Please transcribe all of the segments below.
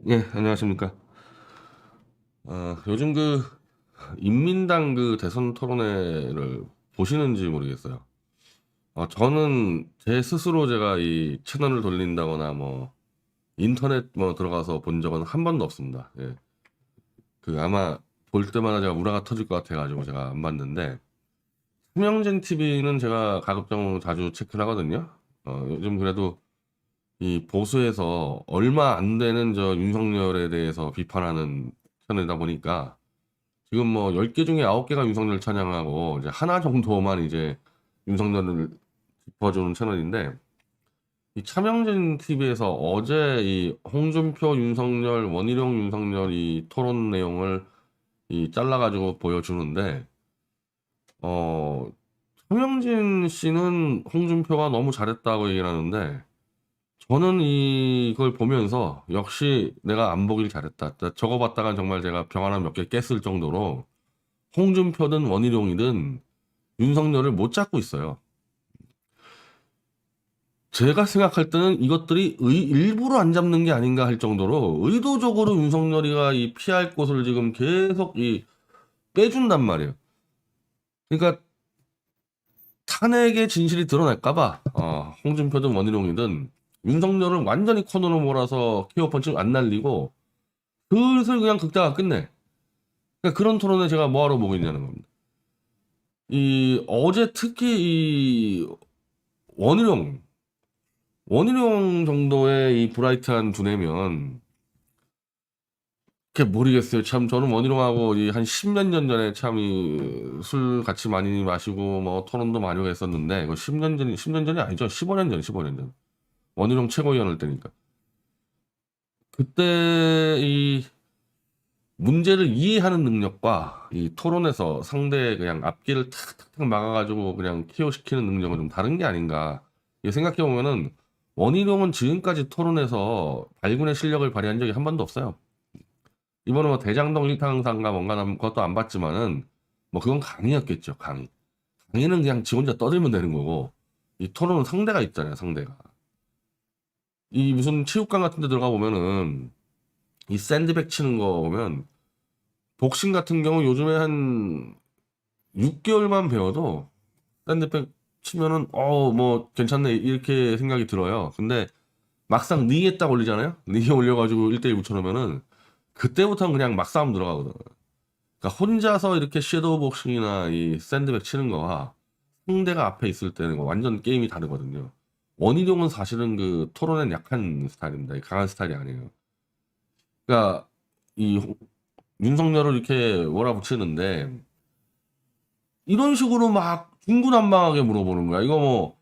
예, 안녕하십니까. 요즘 인민당 대선 토론회를 보시는지 모르겠어요. 저는 제 스스로 제가 이 채널을 돌린다거나 인터넷 들어가서 본 적은 한 번도 없습니다. 예. 아마 볼 때마다 제가 우라가 터질 것 같아가지고 제가 안 봤는데, 김영진 TV는 제가 가급적 자주 체크를 하거든요. 요즘 그래도 이 보수에서 얼마 안 되는 윤석열에 대해서 비판하는 채널이다 보니까 지금 10개 중에 9개가 윤석열 찬양하고 이제 하나 정도만 이제 윤석열을 짚어주는 채널인데, 이 차명진 TV에서 어제 이 홍준표 윤석열, 원희룡 윤석열 이 토론 내용을 잘라가지고 보여주는데, 어, 차명진 씨는 홍준표가 너무 잘했다고 얘기를 하는데, 저는 이걸 보면서 역시 내가 안 보길 잘했다. 저거 봤다간 정말 제가 병 하나 몇 개 깼을 정도로 홍준표든 원희룡이든 윤석열을 못 잡고 있어요. 제가 생각할 때는 이것들이 일부러 안 잡는 게 아닌가 할 정도로 의도적으로 윤석열이가 이 피할 곳을 지금 계속 빼준단 말이에요. 그러니까 탄핵의 진실이 드러날까봐 홍준표든 원희룡이든 윤석열을 완전히 코너로 몰아서 키어 펀치 안 날리고 슬슬 그냥 극장가 끝내. 그러니까 그런 토론에 제가 뭐하러 보고 있냐는 겁니다. 이 어제 특히 이 원희룡 원희룡 정도의 이 브라이트한 두뇌면 모르겠어요. 참 저는 원희룡하고 한 10몇 년 전에 참 술 같이 많이 마시고 토론도 많이 했었는데, 이거 10년 전이 아니죠. 15년 전, 15년 전. 원희룡 최고위원일 때니까. 그때 이 문제를 이해하는 능력과 이 토론에서 상대의 그냥 앞길을 탁탁탁 막아가지고 그냥 KO시키는 능력은 좀 다른 게 아닌가. 생각해 보면은 원희룡은 지금까지 토론에서 발군의 실력을 발휘한 적이 한 번도 없어요. 이번에 대장동 일탕상가 뭔가 그것도 안 봤지만은 그건 강의였겠죠. 강의. 강의는 그냥 지 혼자 떠들면 되는 거고, 이 토론은 상대가 있잖아요. 상대가. 이 무슨 체육관 같은 데 들어가 보면은 이 샌드백 치는 거 보면, 복싱 같은 경우 요즘에 한 6개월만 배워도 샌드백 치면은 괜찮네 이렇게 생각이 들어요. 근데 막상 니에 딱 올리잖아요. 니에 올려가지고 1대1 붙여놓으면은 그때부터는 그냥 막 싸움 들어가거든. 그러니까 혼자서 이렇게 섀도우 복싱이나 이 샌드백 치는 거와 상대가 앞에 있을 때는 완전 게임이 다르거든요. 원희룡은 사실은 토론엔 약한 스타일입니다. 강한 스타일이 아니에요. 그러니까 이 윤석열을 이렇게 몰아붙이는데 이런 식으로 막 중구난방하게 물어보는 거야. 이거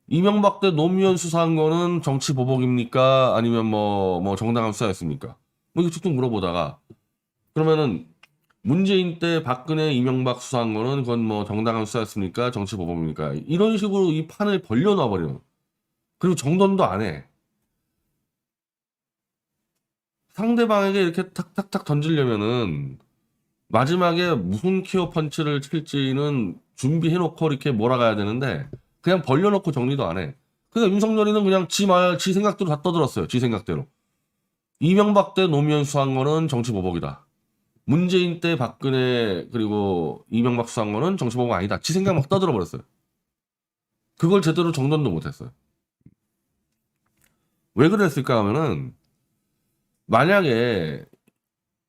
이명박 때 노무현 수사한 거는 정치 보복입니까? 아니면 정당한 수사였습니까? 이렇게 툭툭 물어보다가, 그러면은 문재인 때 박근혜 이명박 수사한 거는 그건 정당한 수사였습니까? 정치 보복입니까? 이런 식으로 이 판을 벌려놔 버려. 그리고 정돈도 안 해. 상대방에게 이렇게 탁탁탁 던지려면은 마지막에 무슨 키어 펀치를 칠지는 준비해놓고 이렇게 몰아가야 되는데 그냥 벌려놓고 정리도 안 해. 그러니까 윤석열이는 그냥 지 생각대로 다 떠들었어요. 지 생각대로. 이명박 때 노무현 수사한 거는 정치 보복이다. 문재인 때 박근혜 그리고 이명박 수사한 거는 정치 보복 아니다. 지 생각 막 떠들어 버렸어요. 그걸 제대로 정돈도 못했어요. 왜 그랬을까 하면은, 만약에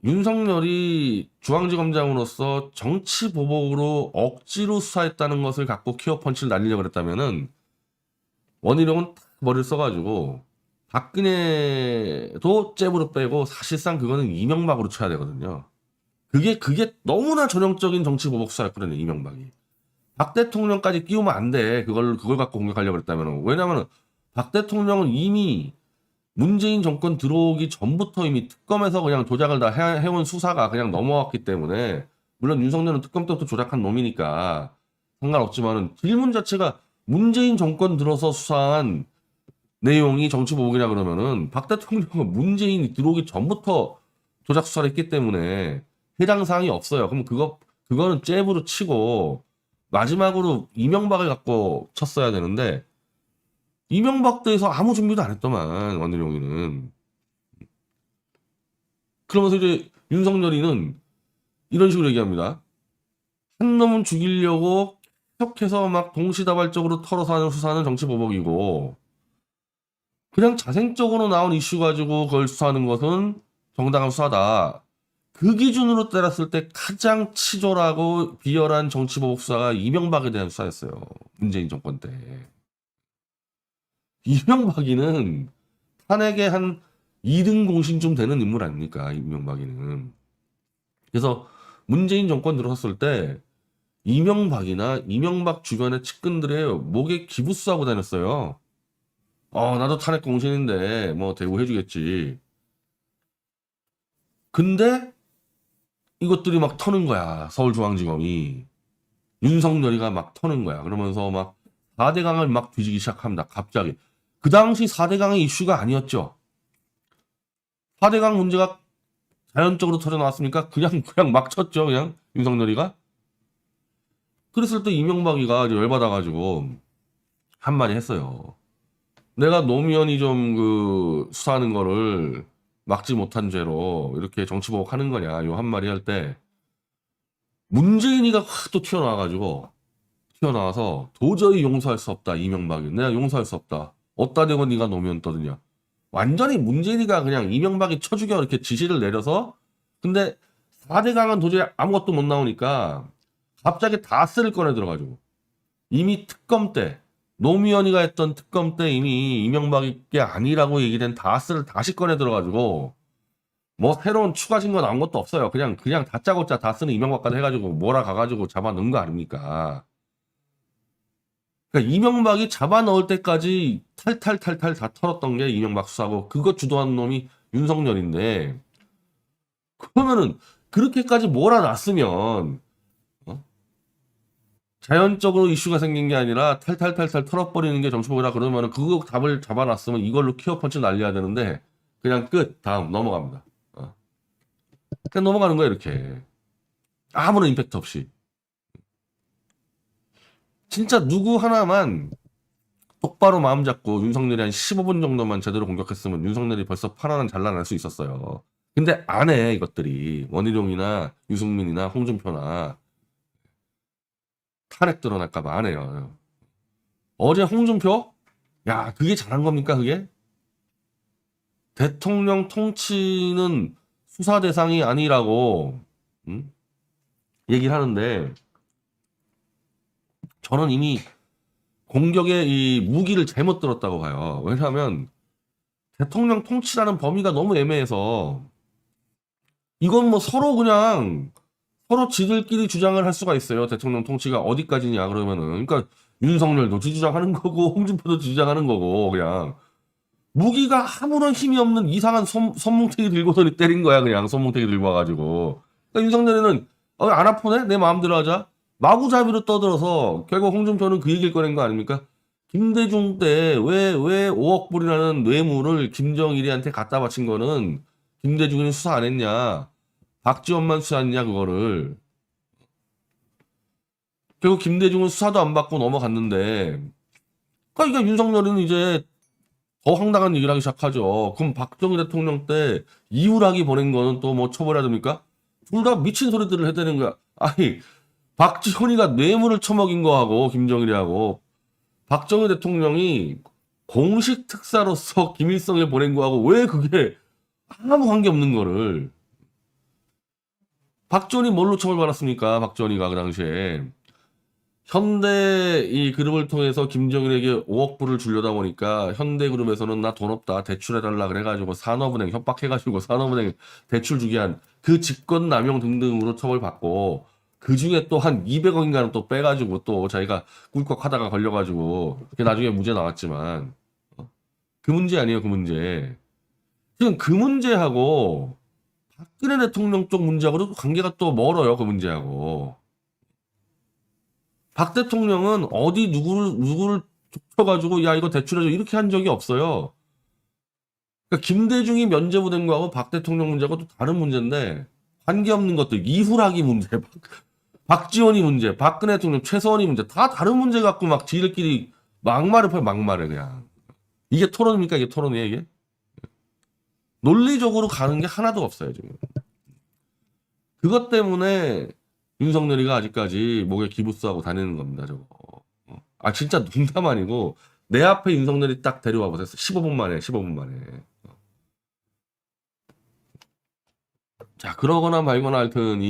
윤석열이 중앙지검장으로서 정치 보복으로 억지로 수사했다는 것을 갖고 키어 펀치를 날리려고 그랬다면은 원희룡은 머리를 써가지고 박근혜도 잽으로 빼고 사실상 그거는 이명박으로 쳐야 되거든요. 그게 너무나 전형적인 정치 보복 수사였거든요. 이명박이. 박 대통령까지 끼우면 안 돼. 그걸 갖고 공격하려고 그랬다면. 왜냐면은 박 대통령은 이미 문재인 정권 들어오기 전부터 이미 특검에서 그냥 조작을 다 해온 수사가 그냥 넘어왔기 때문에, 물론 윤석열은 특검 때부터 조작한 놈이니까 상관없지만은 질문 자체가 문재인 정권 들어서 수사한 내용이 정치 보복이냐 그러면은 박 대통령은 문재인이 들어오기 전부터 조작 수사를 했기 때문에 해당 사항이 없어요. 그럼 그거는 잽으로 치고 마지막으로 이명박을 갖고 쳤어야 되는데, 이명박 때에서 아무 준비도 안 했더만 원희룡이는. 그러면서 이제 윤석열이는 이런 식으로 얘기합니다. 한 놈은 죽이려고 계속해서 막 동시다발적으로 털어서 하는 수사는 정치보복이고, 그냥 자생적으로 나온 이슈 가지고 그걸 수사하는 것은 정당한 수사다. 그 기준으로 때렸을 때 가장 치졸하고 비열한 정치보복 수사가 이명박에 대한 수사였어요. 문재인 정권 때. 이명박이는 탄핵에 한 2등 공신쯤 되는 인물 아닙니까? 이명박이는. 그래서 문재인 정권 들어섰을 때 이명박이나 이명박 주변의 측근들의 목에 기부수하고 다녔어요. 나도 탄핵 공신인데 뭐 대우해주겠지. 근데 이것들이 막 터는 거야. 서울중앙지검이. 윤석열이가 막 터는 거야. 그러면서 막 4대강을 막 뒤지기 시작합니다. 갑자기. 그 당시 4대강의 이슈가 아니었죠. 4대강 문제가 자연적으로 터져나왔습니까? 그냥 막 쳤죠. 그냥 윤석열이가. 그랬을 때 이명박이가 이제 열받아가지고 한마디 했어요. 내가 노무현이 좀 그 수사하는 거를 막지 못한 죄로 이렇게 정치보복하는 거냐, 요 한마디 할 때 문재인이가 확 또 튀어나와서 도저히 용서할 수 없다. 이명박이 내가 용서할 수 없다. 어따 대고 네가 노무현 떠드냐. 완전히 문재인이가 그냥 이명박이 쳐 죽여 이렇게 지시를 내려서, 근데 4대강은 도저히 아무것도 못 나오니까 갑자기 다스를 꺼내 들어가지고, 이미 특검 때 노무현이가 했던 특검 때 이미 이명박이 게 아니라고 얘기된 다스를 다시 꺼내 들어가지고, 뭐 새로운 추가 증거 나온 것도 없어요. 그냥 다짜고짜 다스는 이명박까지 해가지고 몰아가가지고 잡아넣은 거 아닙니까? 그러니까 이명박이 잡아넣을 때까지 탈탈탈탈 다 털었던 게 이명박 수사고, 그거 주도한 놈이 윤석열인데, 그러면은 그렇게까지 몰아놨으면 자연적으로 이슈가 생긴 게 아니라 탈탈탈탈 털어버리는 게 정치보복이라 그러면은 그거 답을 잡아놨으면 이걸로 키어 펀치 날려야 되는데, 그냥 끝. 다음 넘어갑니다. 그냥 넘어가는 거야 이렇게. 아무런 임팩트 없이. 진짜 누구 하나만 똑바로 마음 잡고 윤석열이 한 15분 정도만 제대로 공격했으면 윤석열이 벌써 파란은 잘라낼 수 있었어요. 근데 안 해, 이것들이. 원희룡이나 유승민이나 홍준표나 탄핵 드러날까봐 안 해요. 어제 홍준표? 야, 그게 잘한 겁니까, 그게? 대통령 통치는 수사 대상이 아니라고, 얘기를 하는데, 저는 이미 공격의 이 무기를 잘못 들었다고 봐요. 왜냐하면 대통령 통치라는 범위가 너무 애매해서, 이건 뭐 서로 지들끼리 주장을 할 수가 있어요. 대통령 통치가 어디까지냐 그러면은. 그러니까 윤석열도 주장하는 거고 홍준표도 주장하는 거고, 그냥 무기가 아무런 힘이 없는 이상한 손뭉탱이 들고서 때린 거야. 그냥 손뭉탱이 들고 와가지고. 그러니까 윤석열이는 안 아프네? 내 마음대로 하자. 마구잡이로 떠들어서 결국 홍준표는 그 얘기를 꺼낸 거 아닙니까? 김대중 때 왜 5억 불이라는 뇌물을 김정일이한테 갖다 바친 거는 김대중이 수사 안 했냐? 박지원만 수사했냐 그거를. 결국 김대중은 수사도 안 받고 넘어갔는데, 그러니까 윤석열이는 이제 더 황당한 얘기를 하기 시작하죠. 그럼 박정희 대통령 때 이후락이 보낸 거는 또 뭐 처벌해야 됩니까? 둘 다 미친 소리들을 해대는 거야. 아니, 박지원이가 뇌물을 처먹인 거하고 김정일이하고, 박정희 대통령이 공식 특사로서 김일성에 보낸 거하고 왜 그게 아무 관계 없는 거를. 박지원이 뭘로 처벌받았습니까? 박지원이가 그 당시에 현대 이 그룹을 통해서 김정일에게 5억 불을 주려다 보니까 현대그룹에서는 나 돈 없다 대출해달라 그래가지고 산업은행 협박해가지고 산업은행 대출 주게 한 그 직권남용 등등으로 처벌받고, 그 중에 또 한 200억인가는 또 빼가지고 또 자기가 꿀꺽하다가 걸려가지고 그게 나중에 무죄 나왔지만, 그 문제 아니에요, 그 문제. 지금 그 문제하고 박근혜 대통령 쪽 문제하고도 관계가 또 멀어요, 그 문제하고. 박 대통령은 어디 누구를 쫓아가지고 야 이거 대출해줘 이렇게 한 적이 없어요. 그러니까 김대중이 면제부된 거하고 박 대통령 문제하고 또 다른 문제인데, 관계없는 것들, 이후락이 문제, 박지원이 문제, 박근혜 대통령, 최서원이 문제, 다 다른 문제 갖고 막 지들끼리 막말을 펴, 막말을 그냥. 이게 토론입니까? 이게 토론이에요, 이게? 논리적으로 가는 게 하나도 없어요, 지금. 그것 때문에 윤석열이가 아직까지 목에 기부스하고 다니는 겁니다, 저거. 아, 진짜 농담 아니고, 내 앞에 윤석열이 딱 데려와 보세요. 15분 만에, 15분 만에. 자, 그러거나 말거나 하여튼,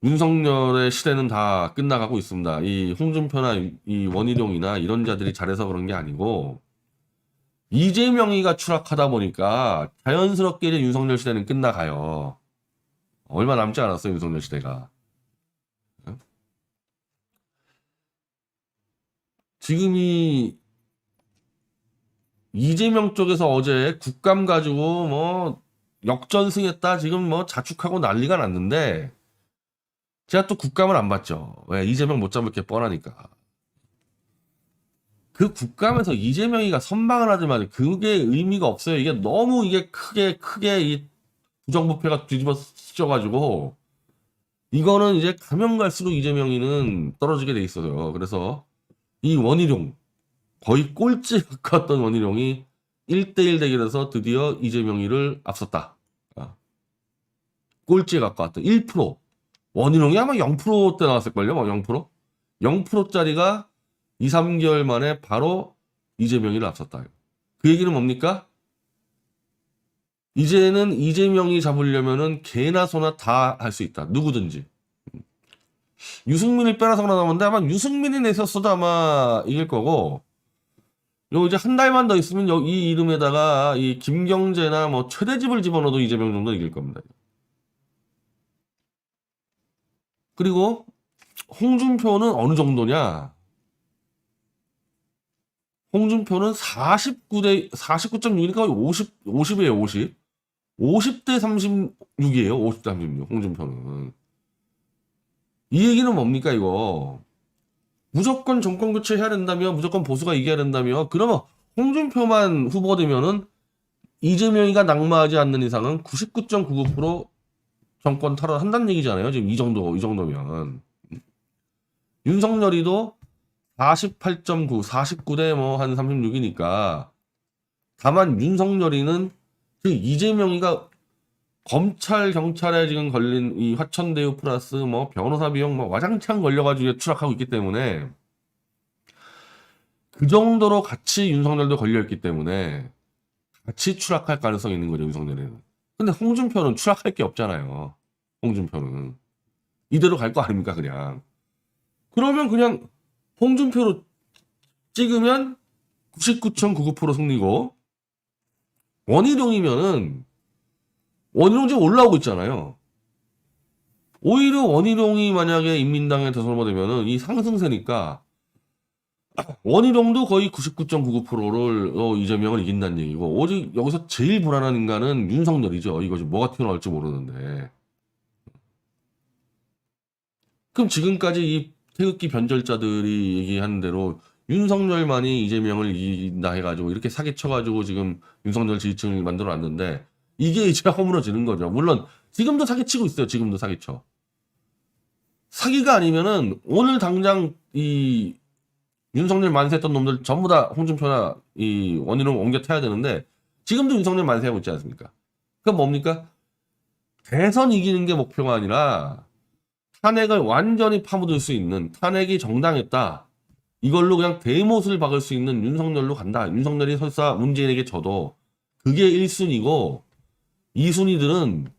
윤석열의 시대는 다 끝나가고 있습니다. 이 홍준표나 이 원희룡이나 이런 자들이 잘해서 그런 게 아니고, 이재명이가 추락하다 보니까 자연스럽게 이제 윤석열 시대는 끝나가요. 얼마 남지 않았어요, 윤석열 시대가. 지금 이재명 쪽에서 어제 국감 가지고 뭐 역전승했다 지금 뭐 자축하고 난리가 났는데 제가 또 국감을 안 봤죠. 왜? 이재명 못 잡을 게 뻔하니까. 그 국감에서 이재명이가 선방을 하지만 그게 의미가 없어요. 이게 너무 이게 크게 이 부정부패가 뒤집어져가지고 이거는 이제 가면 갈수록 이재명이는 떨어지게 돼 있어요. 그래서 이 원희룡 거의 꼴찌 가까웠던 원희룡이 1대1 대결에서 드디어 이재명이를 앞섰다. 꼴찌에 가까웠던 1%. 원희룡이 아마 0%대 나왔을걸요? 0%? 0%짜리가 2, 3개월 만에 바로 이재명이를 앞섰다. 그 얘기는 뭡니까? 이제는 이재명이 잡으려면은 개나 소나 다 할 수 있다. 누구든지. 유승민을 빼놔서 그러나 본데 아마 유승민이 내셨어도 아마 이길 거고 요 이제 한 달만 더 있으면 이 이름에다가 이 김경재나 뭐 최대집을 집어넣어도 이재명 정도 이길 겁니다. 그리고 홍준표는 어느 정도냐? 홍준표는 49.6이니까 50이에요, 50. 50대 36이에요, 50대 36, 홍준표는. 이 얘기는 뭡니까, 이거? 무조건 정권 교체해야 된다며, 무조건 보수가 이겨야 된다며, 그러면 홍준표만 후보가 되면은 이재명이가 낙마하지 않는 이상은 99.99% 정권 탈환한다는 얘기잖아요. 지금 이 정도면. 윤석열이도 48.9, 49대 뭐 한 36이니까. 다만 윤석열이는 그 이재명이가 검찰, 경찰에 지금 걸린 이 화천대유 플러스 뭐 변호사 비용 뭐 와장창 걸려가지고 추락하고 있기 때문에 그 정도로 같이 윤석열도 걸려있기 때문에 같이 추락할 가능성이 있는 거죠, 윤석열에는. 근데 홍준표는 추락할 게 없잖아요. 홍준표는. 이대로 갈 거 아닙니까, 그냥. 그러면 그냥 홍준표로 찍으면 99.99% 승리고 원희룡이면은 원희룡 지금 올라오고 있잖아요. 오히려 원희룡이 만약에 인민당에 대선 후보되면은 이 상승세니까 원희룡도 거의 99.99%를 이재명을 이긴다는 얘기고 오직 여기서 제일 불안한 인간은 윤석열이죠. 이거 뭐가 튀어나올지 모르는데. 그럼 지금까지 이 태극기 변절자들이 얘기하는 대로 윤석열만이 이재명을 이긴다 해가지고 이렇게 사기쳐가지고 지금 윤석열 지지층을 만들어놨는데 이게 이제 허물어지는 거죠. 물론 지금도 사기치고 있어요. 지금도 사기쳐. 사기가 아니면은 오늘 당장 이 윤석열 만세했던 놈들 전부 다 홍준표나 이 원희룡 옮겨 타야 되는데 지금도 윤석열 만세하고 있지 않습니까? 그건 뭡니까? 대선 이기는 게 목표가 아니라 탄핵을 완전히 파묻을 수 있는 탄핵이 정당했다. 이걸로 그냥 대못을 박을 수 있는 윤석열로 간다. 윤석열이 설사 문재인에게 져도 그게 1순위고 2순위들은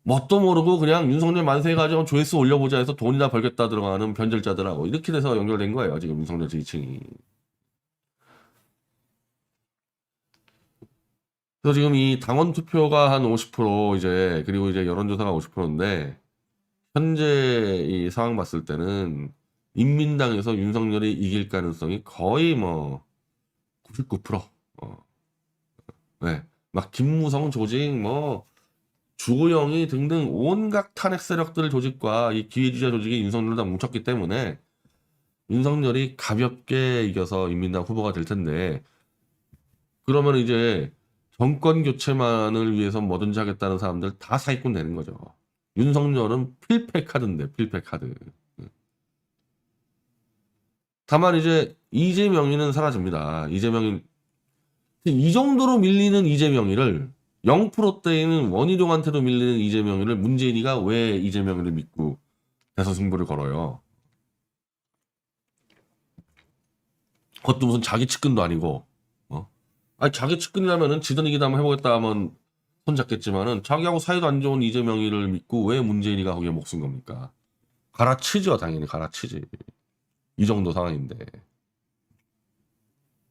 뭣도 모르고 그냥 윤석열 만세해가지고 조회수 올려보자 해서 돈이나 벌겠다 들어가는 변절자들하고 이렇게 돼서 연결된 거예요. 지금 윤석열 지지층이. 그래서 지금 이 당원 투표가 한 50% 이제 그리고 이제 여론조사가 50%인데 현재 이 상황 봤을 때는 인민당에서 윤석열이 이길 가능성이 거의 뭐 99%. 네. 막 김무성 조직 뭐 주호영이 등등 온갖 탄핵 세력들 조직과 이 기회주의자 조직이 윤석열을 다 뭉쳤기 때문에 윤석열이 가볍게 이겨서 인민당 후보가 될 텐데 그러면 이제 정권 교체만을 위해서 뭐든지 하겠다는 사람들 다 사기꾼 되는 거죠. 윤석열은 필패 카드인데 필패 카드. 다만 이제 이재명이는 사라집니다. 이재명이 이 정도로 밀리는 이재명이를 0%대에는 원희룡한테도 밀리는 이재명이를 문재인이가 왜 이재명이를 믿고 대선 승부를 걸어요? 그것도 무슨 자기 측근도 아니고, 아니 자기 측근이라면은 지던 이기다 한번 해보겠다 하면 손잡겠지만은 자기하고 사이도 안 좋은 이재명이를 믿고 왜 문재인이가 거기에 목숨 겁니까? 갈아치죠, 당연히 갈아치지. 이 정도 상황인데.